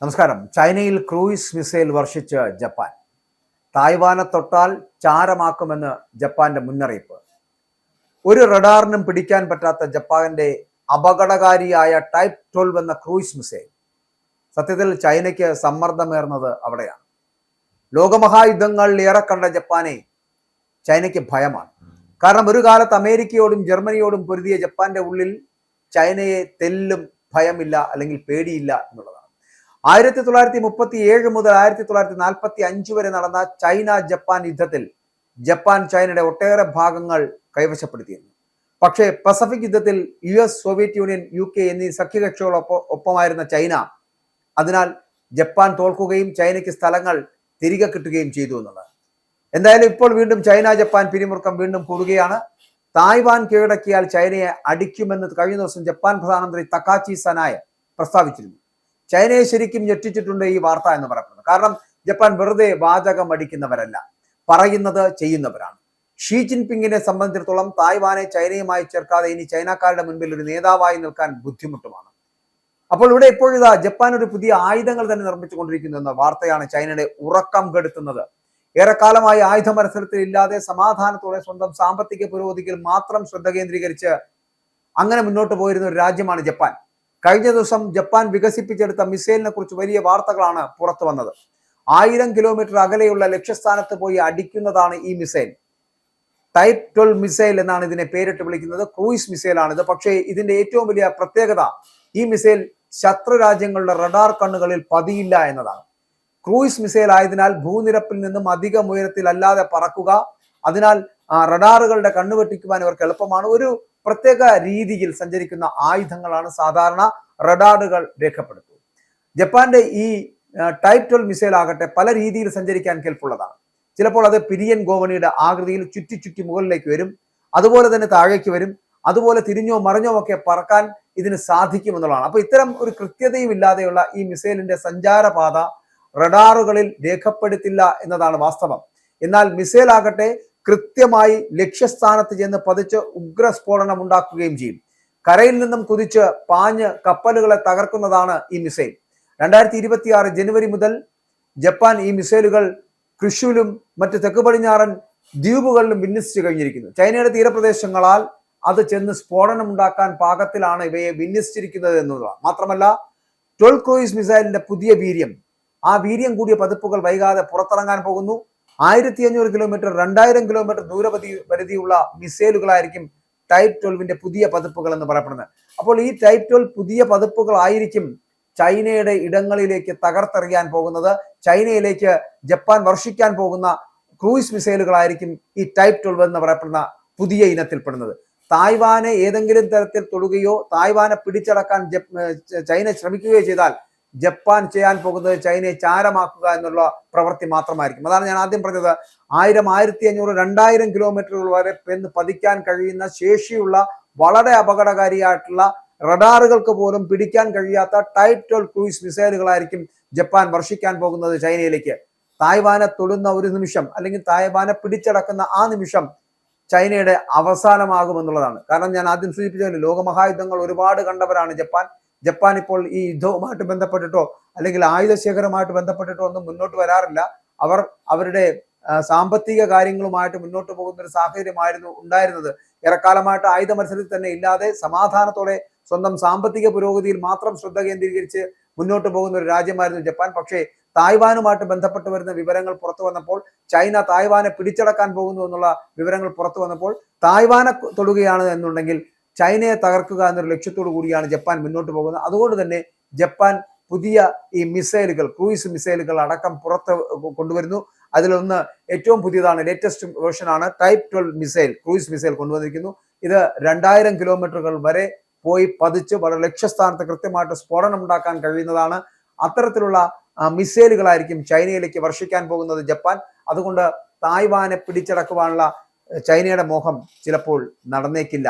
നമസ്കാരം. ചൈനയിൽ cruise missile വർഷിച്ച് Japan. തായ്വാനെ തൊട്ടാൽ ചാരമാക്കുമെന്ന് ജപ്പാന്റെ മുന്നറിയിപ്പ്. ഒരു റഡാറിനും പിടിക്കാൻ പറ്റാത്ത ജപ്പാന്റെ അപകടകാരിയായ ടൈപ്പ് 12 എന്ന ക്രൂയിസ് മിസൈൽ സത്യത്തിൽ ചൈനയ്ക്ക് സമ്മർദ്ദമേറുന്നത് അവിടെയാണ്. ലോകമഹായുദ്ധങ്ങൾ ഏറെ കണ്ട ജപ്പാനെ ചൈനയ്ക്ക് ഭയമാണ്. കാരണം ഒരു കാലത്ത് അമേരിക്കയോടും ജർമ്മനിയോടും പൊരുതിയ ജപ്പാന്റെ ഉള്ളിൽ ചൈനയെ തെല്ലും ഭയമില്ല, അല്ലെങ്കിൽ പേടിയില്ല എന്നുള്ളതാണ്. 1937 മുതൽ 1945 വരെ നടന്ന ചൈന ജപ്പാൻ യുദ്ധത്തിൽ ജപ്പാൻ ചൈനയുടെ ഒട്ടേറെ ഭാഗങ്ങൾ കൈവശപ്പെടുത്തിയിരുന്നു. പക്ഷേ പസഫിക് യുദ്ധത്തിൽ US, സോവിയറ്റ് യൂണിയൻ, UK എന്നീ സഖ്യകക്ഷികളൊപ്പമായിരുന്ന ചൈന, അതിനാൽ ജപ്പാൻ തോൽക്കുകയും ചൈനയ്ക്ക് സ്ഥലങ്ങൾ തിരികെ കിട്ടുകയും ചെയ്തു എന്നുള്ളത്. എന്തായാലും ഇപ്പോൾ വീണ്ടും ചൈന ജപ്പാൻ പിരിമുറുക്കം വീണ്ടും കൂടുകയാണ്. തായ്വാൻ കീഴടക്കിയാൽ ചൈനയെ അടിക്കുമെന്ന് കഴിഞ്ഞ ദിവസം ജപ്പാൻ പ്രധാനമന്ത്രി തകാച്ചി സനായ പ്രസ്താവിച്ചിരുന്നു. ചൈനയെ ശരിക്കും ഞെട്ടിച്ചിട്ടുണ്ട് ഈ വാർത്ത എന്ന് പറയപ്പെടുന്നത്. കാരണം ജപ്പാൻ വെറുതെ വാചകം അടിക്കുന്നവരല്ല, പറയുന്നത് ചെയ്യുന്നവരാണ്. ഷീ ജിൻപിങ്ങിനെ സംബന്ധിച്ചിടത്തോളം തായ്വാനെ ചൈനയുമായി ചേർക്കാതെ ഇനി ചൈനക്കാരുടെ മുൻപിൽ ഒരു നേതാവായി നിൽക്കാൻ ബുദ്ധിമുട്ടുമാണ്. അപ്പോൾ ഇവിടെ ഇപ്പോഴിതാ ജപ്പാൻ ഒരു പുതിയ ആയുധങ്ങൾ തന്നെ നിർമ്മിച്ചുകൊണ്ടിരിക്കുന്നു എന്ന വാർത്തയാണ് ചൈനയുടെ ഉറക്കം കെടുത്തുന്നത്. ഏറെക്കാലമായി ആയുധ മത്സരത്തിൽ ഇല്ലാതെ സമാധാനത്തോടെ സ്വന്തം സാമ്പത്തിക പുരോഗതിയിൽ മാത്രം ശ്രദ്ധ കേന്ദ്രീകരിച്ച് അങ്ങനെ മുന്നോട്ട് പോയിരുന്ന ഒരു രാജ്യമാണ് ജപ്പാൻ. കഴിഞ്ഞ ദിവസം ജപ്പാൻ വികസിപ്പിച്ചെടുത്ത മിസൈലിനെ കുറിച്ച് വലിയ വാർത്തകളാണ് പുറത്തു വന്നത്. 1000 കിലോമീറ്റർ അകലെയുള്ള ലക്ഷ്യസ്ഥാനത്ത് പോയി അടിക്കുന്നതാണ് ഈ മിസൈൽ. ടൈപ്പ് 12 മിസൈൽ എന്നാണ് ഇതിനെ പേരിട്ട് വിളിക്കുന്നത്. ക്രൂയിസ് മിസൈലാണിത്. പക്ഷേ ഇതിന്റെ ഏറ്റവും വലിയ പ്രത്യേകത, ഈ മിസൈൽ ശത്രു രാജ്യങ്ങളുടെ റഡാർ കണ്ണുകളിൽ പതിയില്ല എന്നതാണ്. ക്രൂയിസ് മിസൈൽ ആയതിനാൽ ഭൂനിരപ്പിൽ നിന്നും അധികം ഉയരത്തിൽ അല്ലാതെ പറക്കുക, അതിനാൽ റഡാറുകളുടെ കണ്ണുവെട്ടിക്കുവാൻ ഇവർക്ക് എളുപ്പമാണ്. ഒരു പ്രത്യേക രീതിയിൽ സഞ്ചരിക്കുന്ന ആയുധങ്ങളാണ് സാധാരണ റഡാറുകൾ രേഖപ്പെടുത്തുന്നത്. ജപ്പാന്റെ ഈ ടൈപ്പ് 12 മിസൈൽ ആകട്ടെ പല രീതിയിൽ സഞ്ചരിക്കാൻ കെൽപ്പുള്ളതാണ്. ചിലപ്പോൾ അത് പിരിയൻ ഗോവണിയുടെ ആകൃതിയിൽ ചുറ്റി മുകളിലേക്ക് വരും, അതുപോലെ തന്നെ താഴേക്ക് വരും, അതുപോലെ തിരിഞ്ഞോ മറിഞ്ഞോ ഒക്കെ പറക്കാൻ ഇതിന് സാധിക്കുമെന്നുള്ളതാണ്. അപ്പൊ ഇത്തരം ഒരു കൃത്യതയും ഇല്ലാതെയുള്ള ഈ മിസൈലിന്റെ സഞ്ചാരപാത റഡാറുകളിൽ രേഖപ്പെടുത്തില്ല എന്നതാണ് വാസ്തവം. എന്നാൽ മിസൈൽ ആകട്ടെ കൃത്യമായി ലക്ഷ്യസ്ഥാനത്ത് ചെന്ന് പതിച്ച് ഉഗ്രസ്ഫോടനം ഉണ്ടാക്കുകയും ചെയ്യും. കരയിൽ നിന്നും കുതിച്ച് പാഞ്ഞ് കപ്പലുകളെ തകർക്കുന്നതാണ് ഈ മിസൈൽ. 2026 ജനുവരി മുതൽ ജപ്പാൻ ഈ മിസൈലുകൾ ക്യുഷുവിലും മറ്റ് തെക്ക് പടിഞ്ഞാറൻ ദ്വീപുകളിലും വിന്യസിച്ചു കഴിഞ്ഞിരിക്കുന്നു. ചൈനയുടെ തീരപ്രദേശങ്ങളാൽ അത് ചെന്ന് സ്ഫോടനം ഉണ്ടാക്കാൻ പാകത്തിലാണ് ഇവയെ വിന്യസിച്ചിരിക്കുന്നത് എന്നതാണ്. മാത്രമല്ല 12 ക്രൂയിസ് മിസൈലിന്റെ പുതിയ വീര്യം, ആ വീര്യം കൂടിയ പതിപ്പുകൾ വൈകാതെ പുറത്തിറങ്ങാൻ പോകുന്നു. 1500 കിലോമീറ്റർ 2000 കിലോമീറ്റർ ദൂരപരിധിയുള്ള മിസൈലുകളായിരിക്കും ടൈപ്പ് 12ന്റെ പുതിയ പതിപ്പുകൾ എന്ന് പറയപ്പെടുന്നത്. അപ്പോൾ ഈ ടൈപ്പ് 12 പുതിയ പതിപ്പുകളായിരിക്കും ചൈനയുടെ ഇടങ്ങളിലേക്ക് തകർത്തെറിയാൻ പോകുന്നത്. ചൈനയിലേക്ക് ജപ്പാൻ വർഷിക്കാൻ പോകുന്ന ക്രൂയിസ് മിസൈലുകളായിരിക്കും ഈ ടൈപ്പ് 12 എന്ന് പറയപ്പെടുന്ന പുതിയ ഇനത്തിൽപ്പെടുന്നത്. തായ്വാനെ ഏതെങ്കിലും തരത്തിൽ തൊടുകയോ തായ്വാനെ പിടിച്ചടക്കാൻ ചൈന ശ്രമിക്കുകയോ ചെയ്താൽ ജപ്പാൻ ചെയ്യാൻ പോകുന്നത് ചൈനയെ ചാരമാക്കുക എന്നുള്ള പ്രവൃത്തി മാത്രമായിരിക്കും. അതാണ് ഞാൻ ആദ്യം പറഞ്ഞത്. 1000, 1500, 2000 കിലോമീറ്ററുകൾ വരെ പതിക്കാൻ കഴിയുന്ന ശേഷിയുള്ള വളരെ അപകടകാരിയായിട്ടുള്ള റഡാറുകൾക്ക് പോലും പിടിക്കാൻ കഴിയാത്ത ടൈപ്പ് 12 ക്രൂയിസ് മിസൈലുകളായിരിക്കും ജപ്പാൻ വർഷിക്കാൻ പോകുന്നത് ചൈനയിലേക്ക്. തായ്വാനെ തൊടുന്ന ഒരു നിമിഷം, അല്ലെങ്കിൽ തായ്വാനെ പിടിച്ചടക്കുന്ന ആ നിമിഷം ചൈനയുടെ അവസാനമാകുമെന്നുള്ളതാണ്. കാരണം ഞാൻ ആദ്യം സൂചിപ്പിച്ചല്ലോ, ലോകമഹായുദ്ധങ്ങൾ ഒരുപാട് കണ്ടവരാണ് ജപ്പാൻ ഇപ്പോൾ ഈ യുദ്ധവുമായിട്ട് ബന്ധപ്പെട്ടിട്ടോ അല്ലെങ്കിൽ ആയുധശേഖരമായിട്ട് ബന്ധപ്പെട്ടിട്ടോ ഒന്നും മുന്നോട്ട് വരാറില്ല. അവർ അവരുടെ സാമ്പത്തിക കാര്യങ്ങളുമായിട്ട് മുന്നോട്ട് പോകുന്ന ഒരു സാഹചര്യമായിരുന്നു ഉണ്ടായിരുന്നത്. ഏറെക്കാലമായിട്ട് ആയുധ മത്സരത്തിൽ തന്നെ ഇല്ലാതെ സമാധാനത്തോടെ സ്വന്തം സാമ്പത്തിക പുരോഗതിയിൽ മാത്രം ശ്രദ്ധ കേന്ദ്രീകരിച്ച് മുന്നോട്ട് പോകുന്ന ഒരു രാജ്യമായിരുന്നു ജപ്പാൻ. പക്ഷേ തായ്വാനുമായിട്ട് ബന്ധപ്പെട്ട് വരുന്ന വിവരങ്ങൾ പുറത്തു വന്നപ്പോൾ, ചൈന തായ്വാനെ പിടിച്ചടക്കാൻ പോകുന്നു എന്നുള്ള വിവരങ്ങൾ പുറത്തു വന്നപ്പോൾ, തായ്വാനെ തൊടുകയാണ് എന്നുണ്ടെങ്കിൽ ചൈനയെ തകർക്കുക എന്നൊരു ലക്ഷ്യത്തോടു കൂടിയാണ് ജപ്പാൻ മുന്നോട്ട് പോകുന്നത്. അതുകൊണ്ട് തന്നെ ജപ്പാൻ പുതിയ ഈ മിസൈലുകൾ, ക്രൂയിസ് മിസൈലുകൾ അടക്കം പുറത്ത് കൊണ്ടുവരുന്നു. അതിലൊന്ന് ഏറ്റവും പുതിയതാണ്, ലേറ്റസ്റ്റ് വേർഷനാണ് ടൈപ്പ് 12 മിസൈൽ, ക്രൂയിസ് മിസൈൽ കൊണ്ടുവന്നിരിക്കുന്നു. ഇത് 2000 കിലോമീറ്ററുകൾ വരെ പോയി പതിച്ച് വളരെ ലക്ഷ്യസ്ഥാനത്ത് കൃത്യമായിട്ട് സ്ഫോടനം ഉണ്ടാക്കാൻ കഴിയുന്നതാണ്. അത്തരത്തിലുള്ള മിസൈലുകളായിരിക്കും ചൈനയിലേക്ക് വർഷിക്കാൻ പോകുന്നത് ജപ്പാൻ. അതുകൊണ്ട് തായ്വാനെ പിടിച്ചടക്കുവാനുള്ള ചൈനയുടെ മോഹം ചിലപ്പോൾ നടന്നേക്കില്ല.